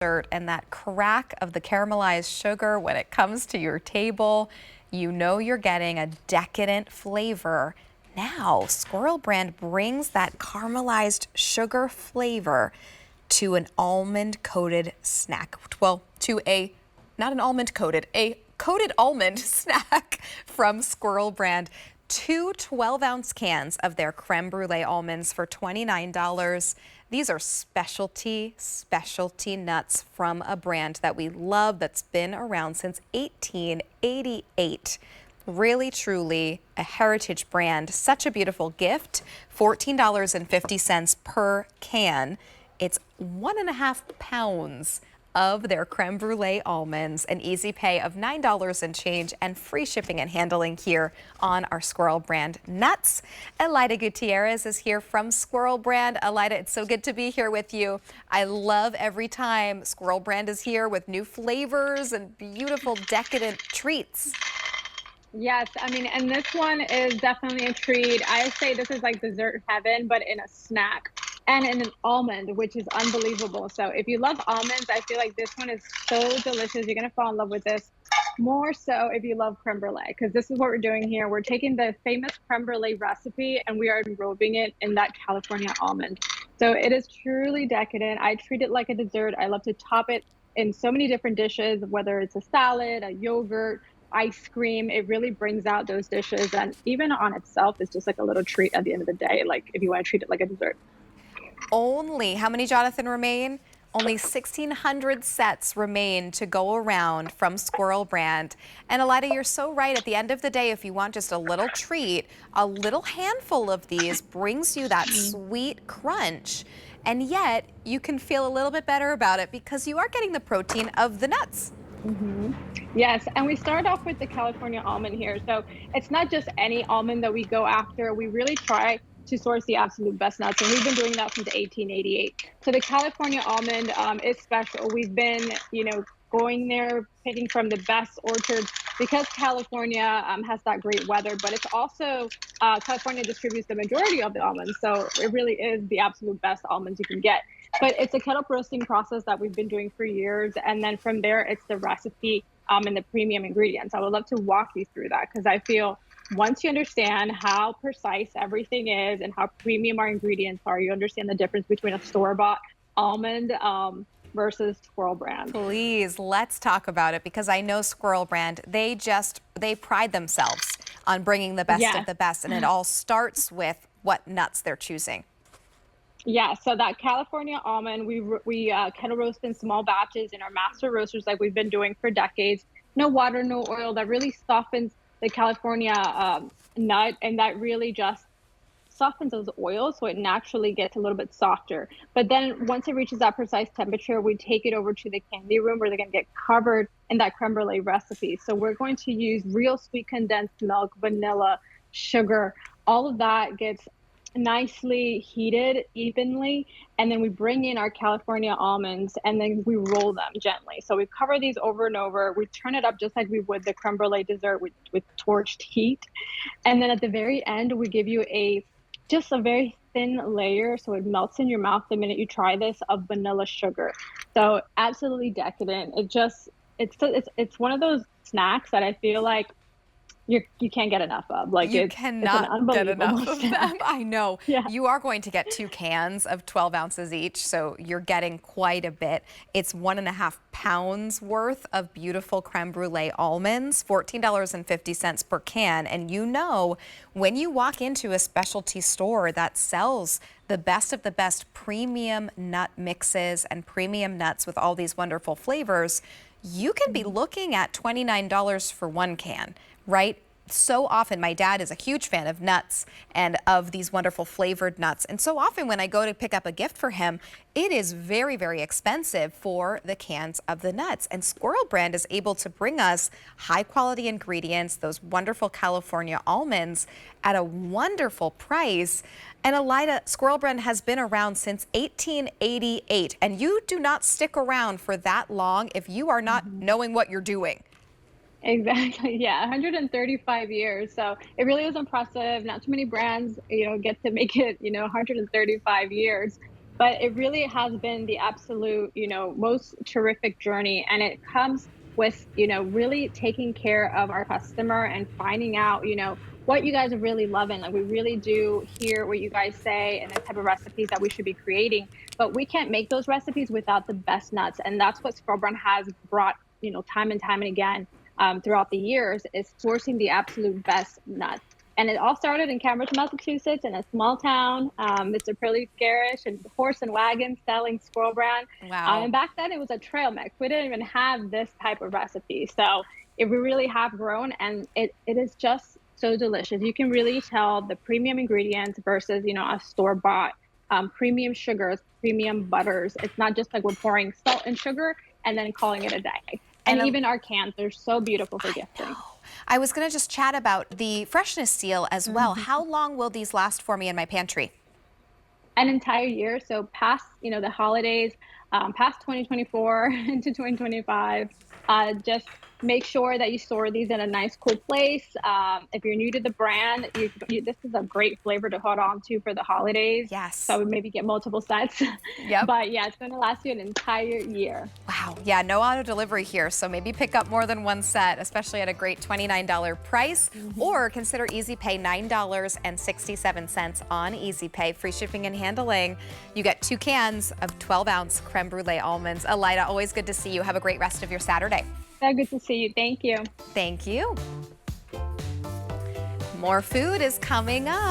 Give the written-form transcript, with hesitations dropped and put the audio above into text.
dessert and that crack of the caramelized sugar when it comes to your table. You know you're getting a decadent flavor. Now, Squirrel Brand brings that caramelized sugar flavor to an almond-coated snack. Well, not an almond-coated, a coated almond snack from Squirrel Brand. Two 12-ounce cans of their Creme Brulee Almonds for $29. These are specialty nuts from a brand that we love that's been around since 1888. Really, truly a heritage brand. Such a beautiful gift. $14.50 per can. It's 1.5 pounds of their creme brulee almonds, an easy pay of $9 and change, and free shipping and handling here on our Squirrel Brand nuts. Elida Gutierrez is here from Squirrel Brand. Elida, it's so good to be here with you. I love every time Squirrel Brand is here with new flavors and beautiful decadent treats. Yes, I mean, and this one is definitely a treat. I say this is like dessert heaven, but in a snack. And in an almond, which is unbelievable. So if you love almonds, I feel like this one is so delicious. You're gonna fall in love with this. More so if you love creme brulee, because this is what we're doing here. We're taking the famous creme brulee recipe and we are enrobing it in that California almond. So it is truly decadent. I treat it like a dessert. I love to top it in so many different dishes, whether it's a salad, a yogurt, ice cream. It really brings out those dishes, and even on itself, it's just like a little treat at the end of the day, like if you want to treat it like a dessert. Only, how many, Jonathan, remain? Only 1,600 sets remain to go around from Squirrel Brand. And Elida, you're so right. At the end of the day, if you want just a little treat, a little handful of these brings you that sweet crunch. And yet, you can feel a little bit better about it because you are getting the protein of the nuts. Yes, and we start off with the California almond here. So it's not just any almond that we go after. We really try to source the absolute best nuts, and we've been doing that since 1888. So the California almond is special. We've been, going there, picking from the best orchards because California has that great weather, but it's also California distributes the majority of the almonds. So it really is the absolute best almonds you can get. But it's a kettle roasting process that we've been doing for years. And then from there, it's the recipe and the premium ingredients. I would love to walk you through that because I feel once you understand how precise everything is and how premium our ingredients are, you understand the difference between a store-bought almond versus Squirrel Brand. Please, let's talk about it because I know Squirrel Brand, they pride themselves on bringing the best of the best, and it all starts with what nuts they're choosing. Yeah, so that California almond, we kettle roast in small batches in our master roasters like we've been doing for decades. No water, no oil. That really softens the California nut, and that really just softens those oils so it naturally gets a little bit softer. But then once it reaches that precise temperature, we take it over to the candy room where they're going to get covered in that creme brulee recipe. So we're going to use real sweet condensed milk, vanilla, sugar. All of that gets nicely heated evenly, and then we bring in our California almonds and then we roll them gently. So we cover these over and over. We turn it up just like we would the creme brulee dessert with torched heat, and then at the very end we give you just a very thin layer so it melts in your mouth the minute you try this of vanilla sugar. So absolutely decadent. It's one of those snacks that I feel like you can't get enough of. Like you it's cannot get enough of them. I know. Yeah. You are going to get 2 cans of 12 ounces each, so you're getting quite a bit. It's 1.5 pounds worth of beautiful creme brulee almonds, $14.50 per can. And when you walk into a specialty store that sells the best of the best premium nut mixes and premium nuts with all these wonderful flavors, you can be looking at $29 for 1 can, right? So often, my dad is a huge fan of nuts and of these wonderful flavored nuts. And so often when I go to pick up a gift for him, it is very, very expensive for the cans of the nuts. And Squirrel Brand is able to bring us high quality ingredients, those wonderful California almonds at a wonderful price. And Elida, Squirrel Brand has been around since 1888. And you do not stick around for that long if you are not knowing what you're doing. Exactly. Yeah, 135 years. So it really is impressive. Not too many brands, get to make it, 135 years. But it really has been the absolute, most terrific journey. And it comes with, really taking care of our customer and finding out, what you guys are really loving. Like we really do hear what you guys say and the type of recipes that we should be creating, but we can't make those recipes without the best nuts. And that's what Squirrel Brand has brought, time and time and again throughout the years, is sourcing the absolute best nuts. And it all started in Cambridge, Massachusetts, in a small town. Mr. Pretty Scarish and horse and wagon selling Squirrel Brand. Wow. And back then it was a trail mix. We didn't even have this type of recipe. So we really have grown, and it is just so delicious. You can really tell the premium ingredients versus, a store-bought premium sugars, premium butters. It's not just like we're pouring salt and sugar and then calling it a day. And even our cans, they're so beautiful for gifting. I was going to just chat about the freshness seal as well. How long will these last for me in my pantry? An entire year. So past, the holidays, past 2024 into 2025, just make sure that you store these in a nice, cool place. If you're new to the brand, this is a great flavor to hold on to for the holidays. Yes. So maybe get multiple sets. Yep. But yeah, it's going to last you an entire year. Wow. Yeah, no auto delivery here. So maybe pick up more than one set, especially at a great $29 price, or consider Easy Pay, $9.67 on Easy Pay. Free shipping and handling. You get 2 cans of 12-ounce Creme Brulee Almonds. Elida, always good to see you. Have a great rest of your Saturday. So good to see you. Thank you. Thank you. More food is coming up.